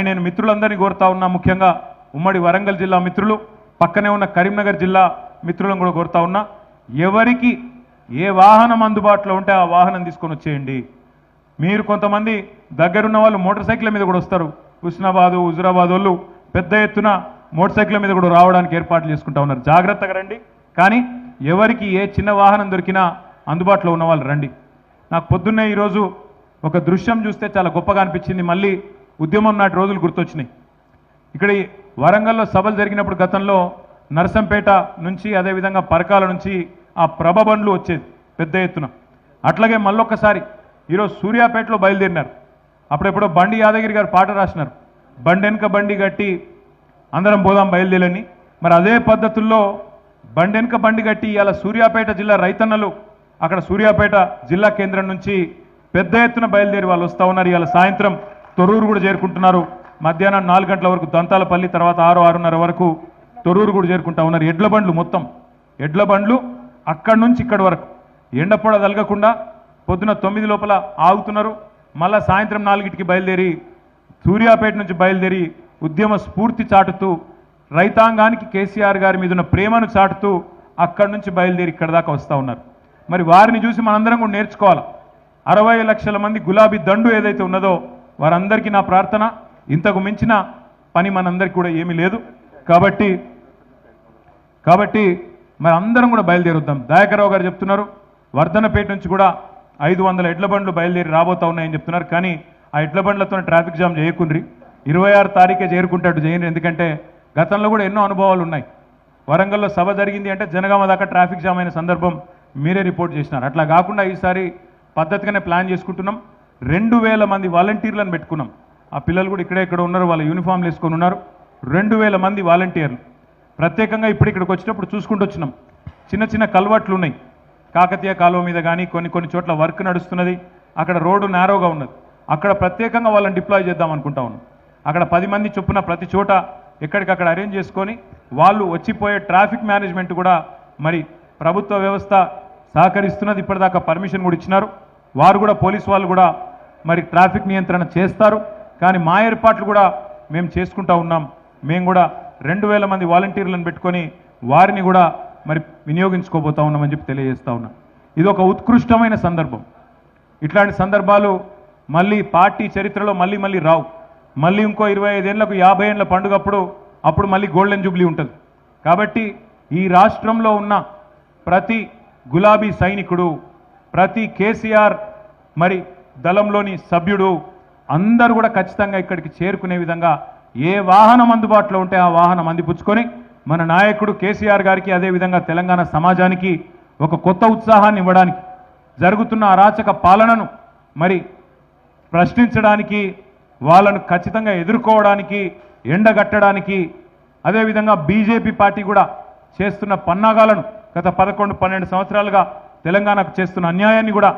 నేను మిత్రులందరినీ కోరుతా ఉన్నా, ముఖ్యంగా ఉమ్మడి వరంగల్ జిల్లా మిత్రులు, పక్కనే ఉన్న కరీంనగర్ జిల్లా మిత్రులను కూడా కోరుతా ఉన్నా, ఎవరికి ఏ వాహనం అందుబాటులో ఉంటే ఆ వాహనం తీసుకొని వచ్చేయండి. మీరు కొంతమంది దగ్గరున్న వాళ్ళు మోటార్ సైకిల్ మీద కూడా వస్తారు. హుస్నాబాదు హుజురాబాద్ వాళ్ళు పెద్ద ఎత్తున మోటార్ సైకిల్ మీద కూడా రావడానికి ఏర్పాట్లు చేసుకుంటా ఉన్నారు. జాగ్రత్తగా రండి. కానీ ఎవరికి ఏ చిన్న వాహనం దొరికినా అందుబాటులో ఉన్న వాళ్ళు రండి. నాకు పొద్దున్నే ఈరోజు ఒక దృశ్యం చూస్తే చాలా గొప్పగా అనిపించింది. మళ్ళీ ఉద్యమం నాటి రోజులు గుర్తొచ్చినాయి. ఇక్కడ వరంగల్లో సభలు జరిగినప్పుడు గతంలో నర్సంపేట నుంచి అదేవిధంగా పరకాల నుంచి ఆ ప్రభ బండ్లు వచ్చేది పెద్ద ఎత్తున. అట్లాగే మళ్ళొక్కసారి ఈరోజు సూర్యాపేటలో బయలుదేరినారు. అప్పుడెప్పుడో బండి యాదగిరి గారు పాట రాసినారు, బండెనక బండి గట్టి అందరం పోదాం బయలుదేరని. మరి అదే పద్ధతుల్లో బండెనక బండి గట్టి ఇవాళ సూర్యాపేట జిల్లా రైతన్నలు అక్కడ సూర్యాపేట జిల్లా కేంద్రం నుంచి పెద్ద ఎత్తున బయలుదేరి వాళ్ళు వస్తూ ఉన్నారు. ఇవాళ సాయంత్రం తొర్రూరు కూడా చేరుకుంటున్నారు. మధ్యాహ్నం 4 గంటల వరకు దంతాలపల్లి, తర్వాత 6-6:30 వరకు తొర్రూరు కూడా చేరుకుంటా ఉన్నారు. ఎడ్ల బండ్లు మొత్తం ఎడ్ల బండ్లు అక్కడి నుంచి ఇక్కడి వరకు ఎండపొడ తలగకుండా పొద్దున 9 లోపల ఆగుతున్నారు. మళ్ళా సాయంత్రం 4కి బయలుదేరి సూర్యాపేట నుంచి బయలుదేరి ఉద్యమ స్ఫూర్తి చాటుతూ రైతాంగానికి కేసీఆర్ గారి మీద ఉన్న ప్రేమను చాటుతూ అక్కడి నుంచి బయలుదేరి ఇక్కడ దాకా వస్తూ ఉన్నారు. మరి వారిని చూసి మనందరం కూడా నేర్చుకోవాలి. 60 లక్షల మంది గులాబీ దండు ఏదైతే ఉన్నదో వారందరికీ నా ప్రార్థన, ఇంతకు మించిన పని మనందరికీ కూడా ఏమీ లేదు. కాబట్టి మరి అందరం కూడా బయలుదేరుద్దాం. దయాకర్రావు గారు చెప్తున్నారు వర్ధనపేట నుంచి కూడా 500 ఎడ్ల బండ్లు బయలుదేరి రాబోతా ఉన్నాయని చెప్తున్నారు. కానీ ఆ ఎడ్ల బండ్లతో ట్రాఫిక్ జామ్ చేయకుండ్రి, 26 తారీఖే చేరుకుంటాడు చేయండి. ఎందుకంటే గతంలో కూడా ఎన్నో అనుభవాలు ఉన్నాయి. వరంగల్లో సభ జరిగింది అంటే జనగామ దాకా ట్రాఫిక్ జామ్ అయిన సందర్భం మీరే రిపోర్ట్ చేసినారు. అట్లా కాకుండా ఈసారి పద్ధతిగానే ప్లాన్ చేసుకుంటున్నాం. 2000 మంది వాలంటీర్లను పెట్టుకున్నాం. ఆ పిల్లలు కూడా ఇక్కడ ఉన్నారు, వాళ్ళ యూనిఫామ్లు వేసుకొని ఉన్నారు. 2000 మంది వాలంటీర్లు ప్రత్యేకంగా ఇప్పుడు ఇక్కడికి వచ్చినప్పుడు చూసుకుంటూ వచ్చినాం. చిన్న చిన్న కల్వర్ట్లు ఉన్నాయి. కాకతీయ కాలువ మీద కానీ కొన్ని చోట్ల వర్క్ నడుస్తున్నది. అక్కడ రోడ్డు నేరోగా ఉన్నది. అక్కడ ప్రత్యేకంగా వాళ్ళని డిప్లాయ్ చేద్దాం అనుకుంటా ఉన్నాం. అక్కడ 10 మంది చొప్పున ప్రతి చోట ఎక్కడికక్కడ అరేంజ్ చేసుకొని వాళ్ళు వచ్చిపోయే ట్రాఫిక్ మేనేజ్మెంట్ కూడా మరి ప్రభుత్వ వ్యవస్థ సహకరిస్తున్నది. ఇప్పటిదాకా పర్మిషన్ కూడా ఇచ్చినారు. వారు కూడా పోలీసు వాళ్ళు కూడా మరి ట్రాఫిక్ నియంత్రణ చేస్తారు. కానీ మా ఏర్పాట్లు కూడా మేము చేసుకుంటా ఉన్నాం. మేము కూడా 2000 మంది వాలంటీర్లను పెట్టుకొని వారిని కూడా మరి వినియోగించుకోబోతా ఉన్నామని చెప్పి తెలియజేస్తా ఉన్నాం. ఇది ఒక ఉత్కృష్టమైన సందర్భం. ఇట్లాంటి సందర్భాలు మళ్ళీ పార్టీ చరిత్రలో మళ్ళీ రావు. మళ్ళీ ఇంకో 25 ఏళ్లకు 50 ఏళ్ల పండుగ అప్పుడు మళ్ళీ గోల్డెన్ జూబ్లీ ఉంటుంది. కాబట్టి ఈ రాష్ట్రంలో ఉన్న ప్రతి గులాబీ సైనికుడు, ప్రతి కేసీఆర్ మరి దళంలోని సభ్యుడు అందరూ కూడా ఖచ్చితంగా ఇక్కడికి చేరుకునే విధంగా ఏ వాహనం అందుబాటులో ఉంటే ఆ వాహనం అందిపుచ్చుకొని మన నాయకుడు కేసీఆర్ గారికి అదేవిధంగా తెలంగాణ సమాజానికి ఒక కొత్త ఉత్సాహాన్ని ఇవ్వడానికి, జరుగుతున్న అరాచక పాలనను మరి ప్రశ్నించడానికి, వాళ్ళను ఖచ్చితంగా ఎదుర్కోవడానికి, ఎండగట్టడానికి, అదేవిధంగా బీజేపీ పార్టీ కూడా చేస్తున్న పన్నాగాలను గత 11-12 సంవత్సరాలుగా తెలంగాణకు చేస్తున్న అన్యాయాన్ని కూడా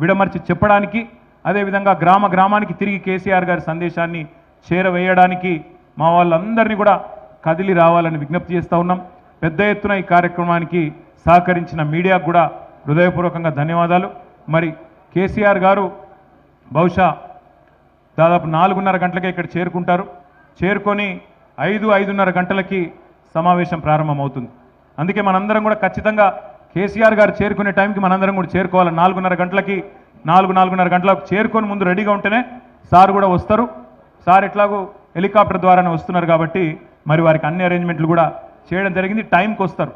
విడమర్చి చెప్పడానికి, అదేవిధంగా గ్రామానికి తిరిగి కేసీఆర్ గారి సందేశాన్ని చేరవేయడానికి మా వాళ్ళందరినీ కూడా కదిలి రావాలని విజ్ఞప్తి చేస్తూ ఉన్నాం. పెద్ద ఎత్తున ఈ కార్యక్రమానికి సహకరించిన మీడియాకు కూడా హృదయపూర్వకంగా ధన్యవాదాలు. మరి కేసీఆర్ గారు బహుశా దాదాపు 4:30 గంటలకే ఇక్కడ చేరుకుంటారు. చేరుకొని 5-5:30 గంటలకి సమావేశం ప్రారంభమవుతుంది. అందుకే మనందరం కూడా ఖచ్చితంగా కేసీఆర్ గారు చేరుకునే టైంకి మనందరం కూడా చేరుకోవాలి. 4:30 గంటలకి 4-4:30 గంటలకు చేరుకొని ముందు రెడీగా ఉంటేనే సార్ కూడా వస్తారు. సార్ ఎట్లాగూ హెలికాప్టర్ ద్వారానే వస్తున్నారు కాబట్టి మరి వారికి అన్ని అరేంజ్మెంట్లు కూడా చేయడం జరిగింది. టైంకి వస్తారు.